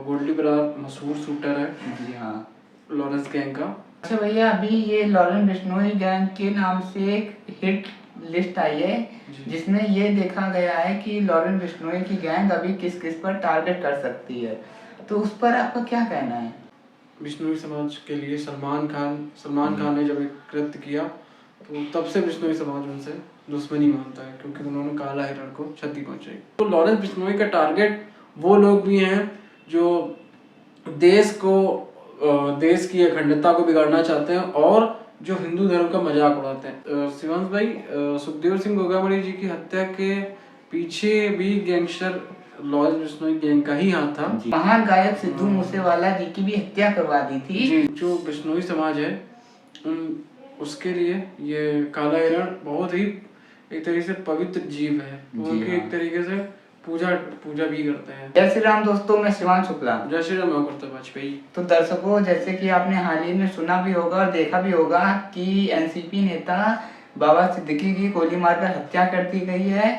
गोल्डी बरार मशहूर शूटर है जी हाँ। लॉरेंस गैंग का। अच्छा भैया, अभी ये लॉरेंस बिश्नोई गैंग के नाम से एक हिट लिस्ट आई है जिसमें ये देखा गया है कि लॉरेंस बिश्नोई की गैंग अभी किस किस पर टारगेट कर सकती है, तो उस पर आपका क्या कहना है? बिश्नोई समाज के लिए सलमान खान ने जब एक कृत्य किया तो तब से बिश्नोई समाज उनसे दुश्मनी मानता है, क्योंकि उन्होंने काला हिरण को क्षति पहुंचाई। तो लॉरेंस बिश्नोई का टारगेट वो लोग भी हैं जो देश की अखंडता को बिगाड़ना चाहते हैं और जो हिंदू धर्म का मजाक उड़ाते हैं। शिवांश भाई, सुखदेव सिंह गोगावली जी की हत्या के पीछे भी गैंगस्टर लॉरेंस बिश्नोई गैंग का ही हाथ था। महान गायक सिद्धू मूसेवाला जी की भी हत्या करवा दी थी। जी, जो बिश्नोई समाज है उसके लिए ये काला हिरण बहुत ही एक तरीके से पवित्र जीव है। उनके एक तरीके से पूजा भी करते हैं। जय श्री राम दोस्तों, मैं शिवांश शुक्ला। जय श्री राम वाजपेयी। तो दर्शकों, जैसे कि आपने हाल ही में सुना भी होगा और देखा भी होगा कि एनसीपी नेता बाबा सिद्दीकी की गोली मारकर हत्या कर दी गई है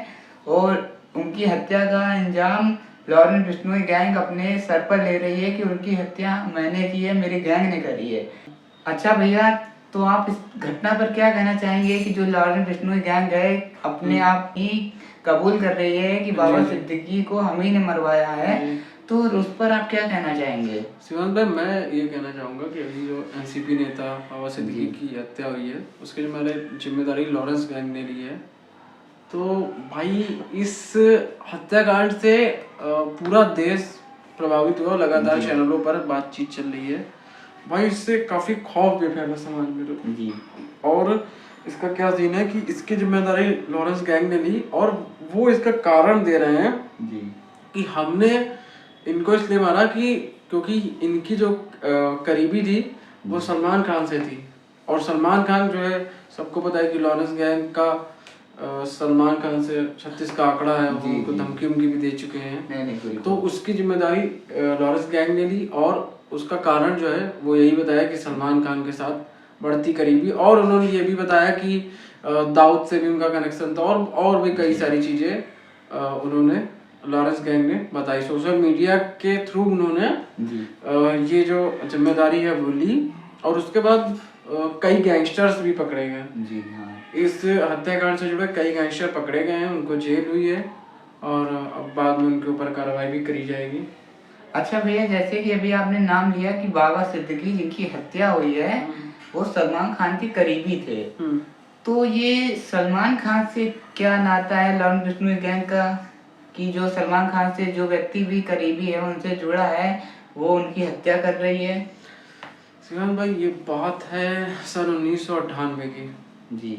और उनकी हत्या का अंजाम लॉरेंस बिश्नोई गैंग अपने सर पर ले रही है कि उनकी हत्या मैंने की है, मेरी गैंग ने करी है। अच्छा भैया, तो आप इस घटना पर क्या कहना चाहेंगे कि जो लॉरेंस बिश्नोई गैंग है अपने आप ही कबूल कर रही है कि बाबा सिद्दीकी को हम ही ने मरवाया है, तो उस पर आप क्या कहना चाहेंगे? शिवांश भाई, मैं ये कहना चाहूँगा कि अभी जो एनसीपी नेता बाबा सिद्दीकी की हत्या हुई है उसकी जिम्मेदारी लॉरेंस गैंग ने ली है। तो भाई इस हत्याकांड से पूरा देश प्रभावित हुआ। लगातार चैनलों पर बातचीत चल रही है भाई, इससे काफी खौफ भी फैला समाज में जी। और इसका क्या सीन है कि इसकी जिम्मेदारी लॉरेंस गैंग ने ली और वो इसका कारण दे रहे हैं जी कि हमने इनको इसलिए मारा कि क्योंकि इनकी जो करीबी थी वो सलमान खान से थी और सलमान खान जो है सबको पता है कि लॉरेंस गैंग का सलमान खान से 36 का आंकड़ा है, वो उनको धमकी भी दे चुके हैं। तो उसकी जिम्मेदारी लॉरेंस गैंग ने ली और उसका कारण जो है वो यही बताया कि सलमान खान के साथ बढ़ती करीबी, और उन्होंने ये भी बताया कि दाऊद से भी उनका कनेक्शन था और भी कई सारी चीजें उन्होंने लॉरेंस गैंग ने बताई। सोशल मीडिया के थ्रू उन्होंने ये जो जिम्मेदारी है वो ली और उसके बाद कई गैंगस्टर्स भी पकड़े गए जी हाँ। इस हत्याकांड से जुड़े कई गैंगस्टर पकड़े गए हैं, उनको जेल हुई है और अब बाद में उनके ऊपर कार्रवाई भी करी जाएगी। अच्छा भैया, जैसे कि अभी आपने नाम लिया कि बाबा सिद्दीकी जिनकी हत्या हुई है वो सलमान खान के करीबी थे, तो ये सलमान खान से क्या नाता है लॉरेंस बिश्नोई गैंग का कि जो सलमान खान से जो व्यक्ति भी करीबी है उनसे जुड़ा है वो उनकी हत्या कर रही है? शिवान भाई, ये बात है सन 1998 की जी,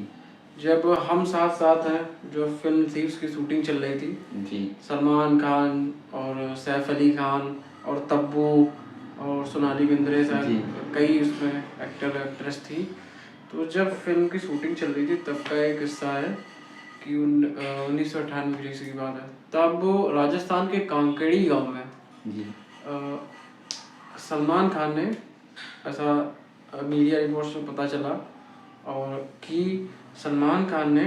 जब हम साथ साथ हैं जो फिल्म थी उसकी शूटिंग चल रही थी जी। सलमान खान और सैफ अली खान और तब्बू और सोनाली बेंद्रे साहब, कई उसमें एक्टर एक्ट्रेस थी। तो जब फिल्म की शूटिंग चल रही थी तब का एक किस्सा है कि 1998 की बात है। तब राजस्थान के कांकेड़ी गांव में जी सलमान खान ने, ऐसा मीडिया रिपोर्ट्स में पता चला और कि सलमान खान ने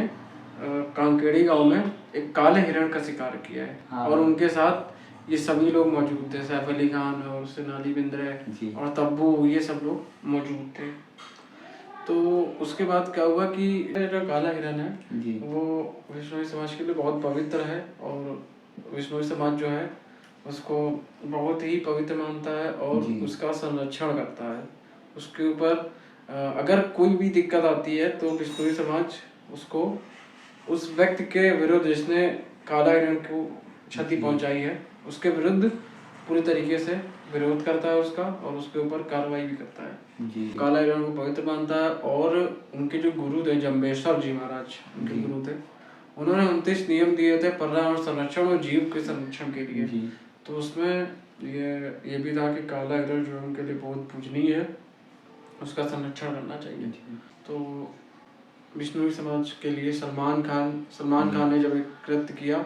कांकेड़ी गांव में एक काले हिरण का शिकार किया है हाँ। और उनके साथ ये सभी लोग मौजूद थे, सैफ अली खान और सोनाली बेंद्रे और तब्बू, ये सब लोग मौजूद थे। तो उसके बाद क्या हुआ कि जो काला हिरण है वो बिश्नोई समाज के लिए बहुत पवित्र है और बिश्नोई समाज जो है उसको बहुत ही पवित्र मानता है और उसका संरक्षण करता है। उसके ऊपर अगर कोई भी दिक्कत आती है तो बिश्नोई समाज उसको उस व्यक्ति के विरुद्ध जिसने काला हिरण को क्षति पहुंचाई है उसके विरुद्ध पूरी तरीके से विरोध करता है उसका और उसके ऊपर कार्रवाई भी करता है जी। काला हिरण को पवित्र मानता है और उनके जो गुरु थे जम्बेश्वर जी महाराज, उनके गुरु थे, उन्होंने 29 नियम दिए थे पर्यावरण संरक्षण और जीव के संरक्षण के लिए जी। तो उसमें ये भी था कि काला हिरण जो उनके लिए बहुत पूजनीय है, उसका संरक्षण करना चाहिए। तो बिश्नोई समाज के लिए सलमान खान ने जब एक कृत्य किया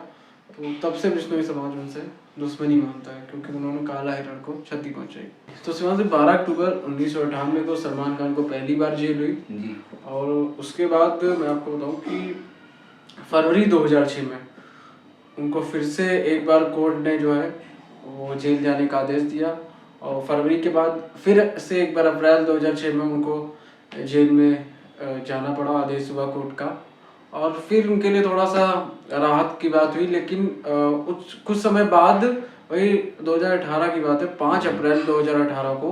तो तब से बिश्नोई समाज उनसे दुश्मनी मानता है, क्योंकि उन्होंने काला हिरण को क्षति पहुंचाई। तो शिवान से 12 अक्टूबर 1998 को सलमान खान को पहली बार जेल हुई और उसके बाद मैं आपको बताऊं कि फरवरी 2006 में उनको फिर से एक बार कोर्ट ने जो है वो जेल जाने का आदेश दिया और फरवरी के बाद फिर से एक बार अप्रैल 2006 में उनको जेल में जाना पड़ा, आदेश हुआ कोर्ट का। और फिर उनके लिए थोड़ा सा राहत की बात हुई, लेकिन कुछ समय बाद, वही 2018 की बात है, 5 अप्रैल 2018 को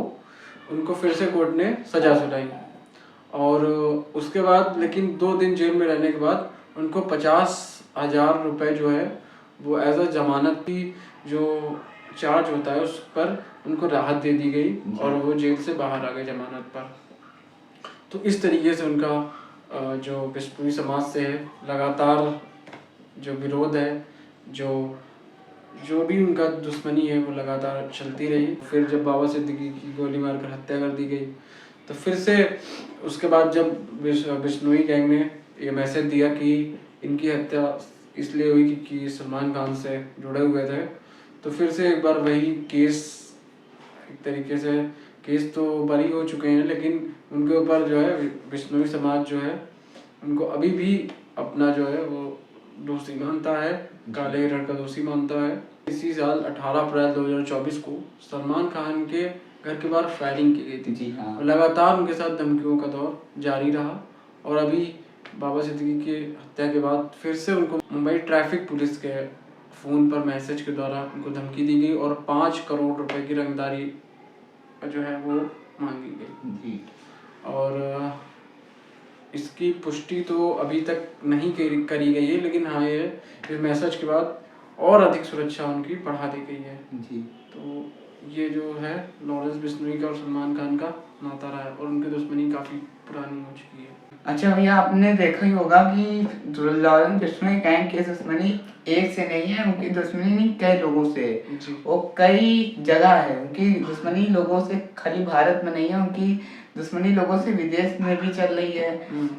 उनको फिर से कोर्ट ने सजा सुनाई। और उसके बाद लेकिन 2 दिन जेल में रहने के बाद उनको 50,000 रुपये जो है वो एज अ जमानत की जो चार्ज होता है उस पर उनको राहत दे दी गई और वो जेल से बाहर आ गए जमानत पर। तो इस तरीके से उनका जो बिश्नोई समाज से है लगातार जो विरोध है, जो भी उनका दुश्मनी है वो लगातार चलती रही। फिर जब बाबा सिद्दीकी की गोली मारकर हत्या कर दी गई तो फिर से उसके बाद जब बिश्नोई गैंग ने ये मैसेज दिया कि इनकी हत्या इसलिए हुई कि सलमान खान से जुड़े हुए थे, तो फिर से एक बार वही केस, एक तरीके से केस तो बरी हो चुके हैं, लेकिन उनके ऊपर जो है बिश्नोई समाज जो है उनको अभी भी अपना जो है वो दोषी मानता है, काले हिरण का दोषी मानता है। इसी साल 18 अप्रैल 2024 को सलमान खान के घर के बाहर फायरिंग की गई थी। जी हाँ। लगातार उनके साथ धमकियों का दौर जारी रहा और अभी बाबा सिद्दीकी की हत्या के बाद फिर से उनको मुंबई ट्रैफिक पुलिस के फ़ोन पर मैसेज के द्वारा उनको धमकी दी गई और 5 करोड़ रुपए की रंगदारी जो है वो मांगी गई जी। और इसकी पुष्टि तो अभी तक नहीं करी गई है, लेकिन हाँ ये इस मैसेज के बाद और अधिक सुरक्षा उनकी बढ़ा दी गई है जी। तो ये जो है लॉरेंस बिश्नोई का और सलमान खान का नाता रहा है और उनकी दुश्मनी काफ़ी पुरानी हो चुकी है। अच्छा भैया, आपने देखा ही होगा कि लॉरेंस बिश्नोई गैंग की दुश्मनी एक से नहीं है, उनकी दुश्मनी कई लोगों से है। वो कई जगह है उनकी दुश्मनी, लोगों से खाली भारत में नहीं है, उनकी दुश्मनी लोगों से विदेश में भी चल रही है।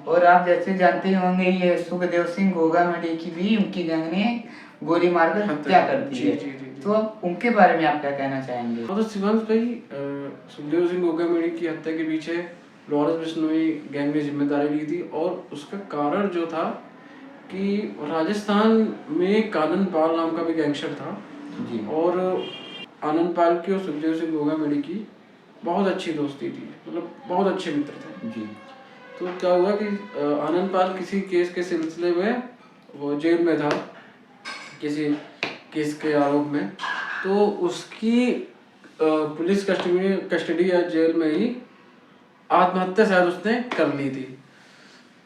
और आप जैसे जानते होंगे ये सुखदेव सिंह गोगामड़ी की भी उनकी गैंग ने गोली मारकर हत्या कर दी है। तो अब उनके बारे में आप क्या कहना चाहेंगे? तो शिवांश भाई, सुखदेव सिंह गोगामड़ी की हत्या के पीछे लॉरेंस बिश्नोई गैंग ने जिम्मेदारी ली थी और उसका कारण जो था कि राजस्थान में आनंद पाल नाम का भी गैंगस्टर था जी। और आनंद पाल की और सुखदेव सिंह गोगामड़ी की बहुत अच्छी दोस्ती थी, मतलब बहुत अच्छे मित्र थे जी। तो क्या हुआ कि आनंद पाल किसी केस के सिलसिले में वो जेल में था किसी केस के आरोप में, तो उसकी पुलिस कस्टडी या जेल में ही आत्महत्या शायद उसने कर ली थी।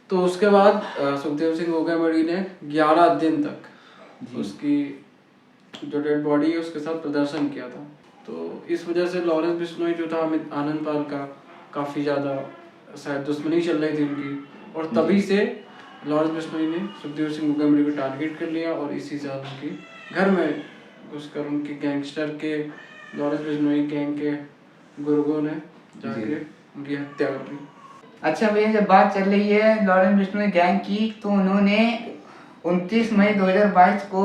तो उसके बाद सुखदेव सिंह गोगामड़ी ने 11 दिन तक उसकी जो डेड बॉडी है उसके साथ प्रदर्शन किया था। तो इस वजह से लॉरेंस बिश्नोई जो था आनंद पाल का काफ़ी ज़्यादा शायद दुश्मनी चल रही थी उनकी और तभी से लॉरेंस बिश्नोई ने सुखदेव सिंह गोगामड़ी को टारगेट कर लिया और इसी साल उनकी घर में घुसकर उनकी गैंगस्टर के लॉरेंस बिश्नोई गैंग के गुर्गों ने जाके उनकी हत्या कर दी। अच्छा भैया, जब बात चल रही है लॉरेंस बिश्नोई गैंग की, तो उन्होंने 29 मई 2022 को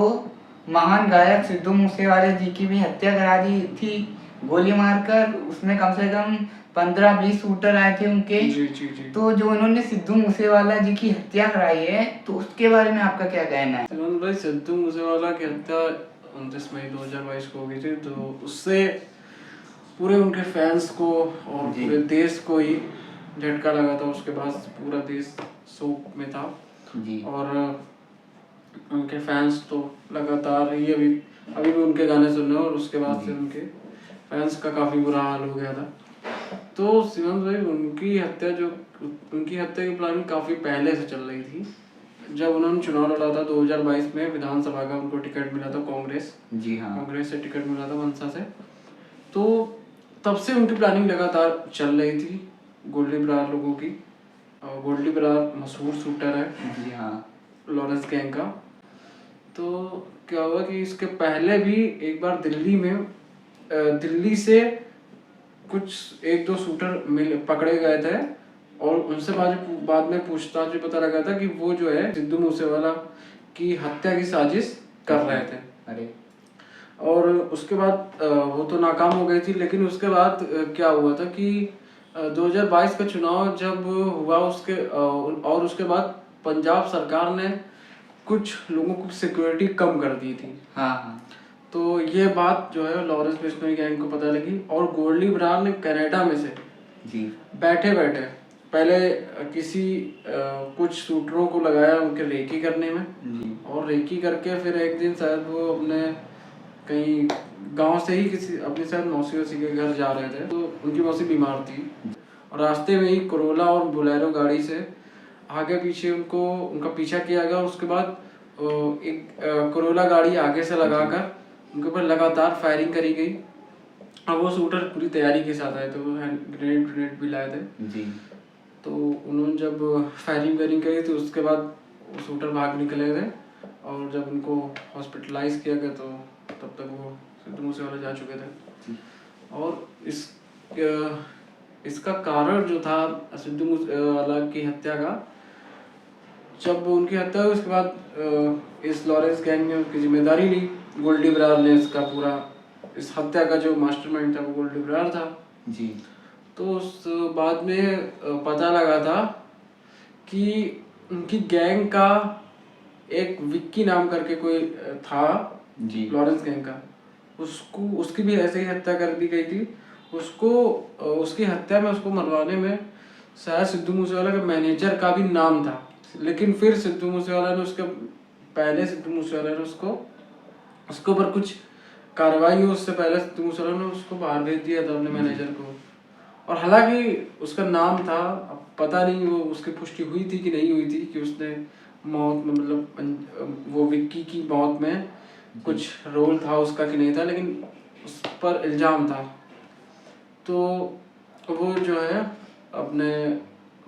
महान गायक सिद्धू मूसेवाले जी की भी हत्या करा दी थी गोली मारकर। उसमें कम से कम 15-20 शूटर आए थे उनके। जी जी जी। तो जो उन्होंने सिद्धू मूसेवाला जी की हत्या कराई है, तो उसके बारे में आपका क्या कहना है? भाई, सिद्धू मूसेवाला की हत्या 29 मई 2022 को हो गई थी, तो उससे पूरे उनके फैंस को और पूरे देश को ही झटका लगा था। उसके बाद पूरा देश शोक में था जी। और उनके फैंस तो लगातार ही अभी भी उनके गाने सुन रहे हैं और उसके बाद से उनके फैंस का काफ़ी बुरा हाल हो गया था। तो शिवम भाई, उनकी हत्या की प्लानिंग काफ़ी पहले से चल रही थी। जब उन्होंने चुनाव लड़ा था 2022 में विधानसभा का, उनको टिकट मिला था कांग्रेस। जी हाँ। कांग्रेस से टिकट मिला था मनसा से, तो तब से उनकी प्लानिंग लगातार चल रही थी गोल्डी बरार लोगों की। गोल्डी बरार मशहूर शूटर है जी हाँ लॉरेंस गैंग का। तो क्या हुआ कि इसके पहले भी एक बार दिल्ली से कुछ 1-2 शूटर पकड़े गए थे और उनसे बाद में पूछताछ भी पता लगा था कि वो जो है सिद्धू मूसेवाला की हत्या की साजिश कर रहे थे। अरे, और उसके बाद वो तो नाकाम हो गई थी, लेकिन उसके बाद क्या हुआ था कि 2022 का चुनाव जब हुआ और उसके बाद पंजाब सरकार ने कुछ लोगों को सिक्योरिटी कम कर दी थी। हाँ हाँ। तो ये बात जो है लॉरेंस बिश्नोई गैंग को पता लगी और गोल्डी बरार ने कनाडा में से जी बैठे बैठे पहले किसी कुछ शूटरों को लगाया उनके रेकी करने में जी और रेकी करके फिर एक दिन शायद वो अपने कहीं गांव से ही किसी अपनी शायद मौसी वौसी के घर जा रहे थे, तो उनकी मौसी बीमार थी और रास्ते में ही कोरोला और बोलेरो गाड़ी से आगे पीछे उनका पीछा किया गया और उसके बाद एक कोरोला गाड़ी आगे से लगाकर उनके ऊपर लगातार फायरिंग करी गई। अब वो शूटर पूरी तैयारी के साथ आए थे, वो ग्रेनेड भी लाए थे जी। तो उन्होंने जब फायरिंग करी तो उसके बाद वो शूटर भाग निकले थे और जब उनको हॉस्पिटलाइज किया गया तो तब तक वो सिद्धू मूसेवाला जा चुके थे। और इसका कारण जो था सिद्धू मूसेवाला की हत्या का, जब उनकी हत्या हुई उसके बाद इस लॉरेंस गैंग ने उसकी जिम्मेदारी ली। गोल्डी बरार ने इसका पूरा इस हत्या का जो मास्टरमाइंड था वो गोल्डी बरार था जी। तो उस बाद में पता लगा था कि उनकी गैंग का एक विक्की नाम करके कोई था जी। लॉरेंस गैंग का, उसकी भी ऐसे ही हत्या कर दी गई थी। उसकी हत्या में उसको मरवाने में शायद सिद्धू मूसेवाला के मैनेजर का भी नाम था, लेकिन फिर सिद्धू मूसेवाला ने उसके ऊपर कुछ कार्रवाई हुई उससे पहले सिद्धू मूसेवाला ने उसको बाहर भेज दिया था अपने मैनेजर को। और हालांकि उसका नाम था, अब पता नहीं वो उसकी पुष्टि हुई थी कि नहीं हुई थी कि उसने मौत में मतलब वो विक्की की मौत में कुछ रोल था उसका कि नहीं था, लेकिन उस पर इल्जाम था। तो वो जो है अपने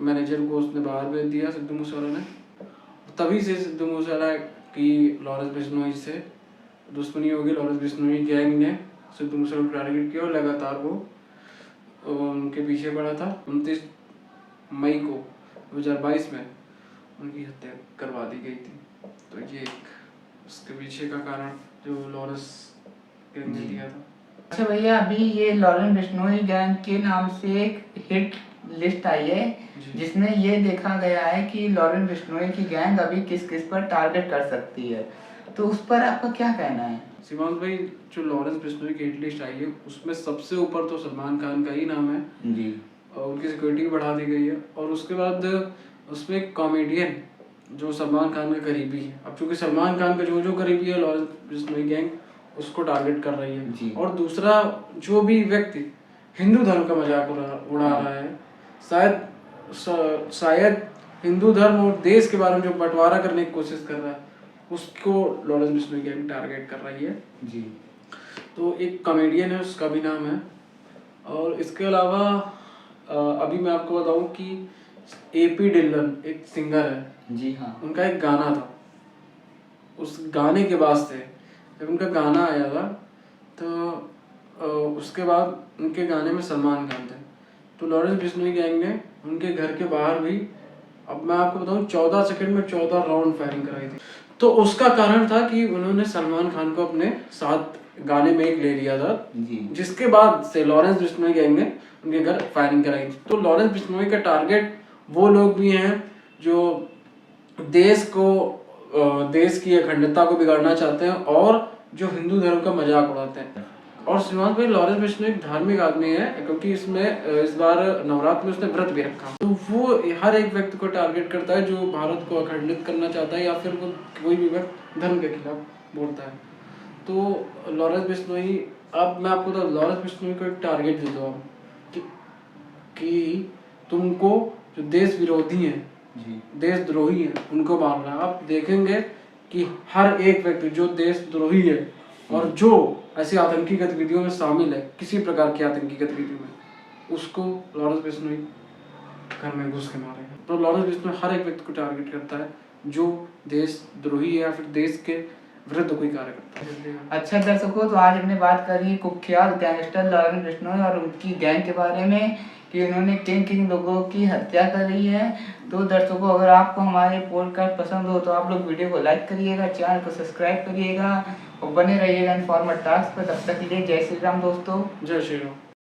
मैनेजर को उसने बाहर भेज दिया सिद्धू मूसेवाला ने। तभी से सिद्धू मूसेवाला की लॉरेंस बिश्नोई से दुश्मनी होगी। लॉरेंस बिश्नोई गैंग ने सिद्धू मूसेवाला को टारगेट किया और लगातार वो उनके पीछे पड़ा था। 29 मई को 2022 में उनकी हत्या करवा दी गई थी। तो ये उसके पीछे का कारण जो लॉरेंस गैंग ने दिया था। अच्छा भैया, अभी ये लॉरेंस बिश्नोई गैंग के नाम से एक हिट लिस्ट आई है जिसमें ये देखा गया है कि लॉरेंस बिश्नोई की गैंग अभी किस किस पर टारगेट कर सकती है, तो उस पर आपका क्या कहना है? सीमांत भाई, जो लॉरेंस बिश्नोई की हिट लिस्ट आई है उसमें सबसे ऊपर तो सलमान खान का ही नाम है जी। और उनकी सिक्योरिटी भी बढ़ा दी गई है और उसके बाद उसमें एक कॉमेडियन जो सलमान खान का करीबी है। अब चूंकि सलमान खान का जो करीबी है लॉरेंस बिश्नोई गैंग उसको टारगेट कर रही है जी। और दूसरा जो भी व्यक्ति हिंदू धर्म का मजाक उड़ा रहा है, शायद हिंदू धर्म और देश के बारे में जो बंटवारा करने की कोशिश कर रहा है उसको लॉरेंस बिश्नोई गैंग टारगेट कर रही है जी। तो एक कॉमेडियन है, उसका भी नाम है। और इसके अलावा अभी मैं आपको बताऊं कि एपी डिल्लन एक सिंगर है जी हाँ, उनका एक गाना था। उस गाने के बाद से जब उनका गाना आया था तो उसके बाद उनके गाने में सलमान खान थे, तो लॉरेंस बिश्नोई गैंग ने उनके घर के बाहर भी, अब मैं आपको बताऊं, 14 सेकंड में 14 राउंड फायरिंग कराई थी। तो उसका कारण था कि उन्होंने सलमान खान को अपने साथ गाने में एक ले लिया था जी। जिसके बाद से लॉरेंस बिश्नोई गैंग ने उनके घर फायरिंग कराई थी। तो लॉरेंस बिश्नोई का टारगेट वो लोग भी हैं जो देश की अखंडता को बिगाड़ना चाहते हैं और जो हिंदू धर्म का मजाक उड़ाते हैं। और श्रीमान भाई, लॉरेंस बिश्नोई एक धार्मिक आदमी है क्योंकि इस बार नवरात्र में उसने व्रत भी रखा, तो वो हर एक व्यक्ति को टारगेट करता है जो भारत को अखंडित करना चाहता है या फिर वो कोई भी व्यक्ति धर्म के खिलाफ बोलता है। तो लॉरेंस बिश्नोई, अब मैं आपको तो लॉरेंस बिश्नोई को एक टारगेट दे दो कि तुमको जो देश विरोधी हैं, देशद्रोही हैं, उनको मारना है। आप देखेंगे कि हर एक व्यक्ति जो देशद्रोही है और जो ऐसी आतंकी गतिविधियों में शामिल है, किसी प्रकार की आतंकी गतिविधियों में, उसको लॉरेंस बिश्नोई घर में घुस के मारेगा। तो लॉरेंस बिश्नोई हर एक व्यक्ति को टारगेट करता है जो देशद्रोही है या फिर देश के विरुद्ध कोई कार्य करता है। अच्छा दर्शकों, तो आज हमने बात करी कुख्यात गैंगस्टर लॉरेंस बिश्नोई और उनकी गैंग के बारे में कि उन्होंने किन लोगों की हत्या करी है। तो दर्शकों, अगर आपको हमारे पॉडकास्ट पसंद हो तो आप लोग वीडियो को लाइक करिएगा, चैनल को सब्सक्राइब करिएगा और बने रहिएगा इनफॉर्मेटिव टास्क पर। तब तक के लिए जय श्री राम दोस्तों। जय श्री राम।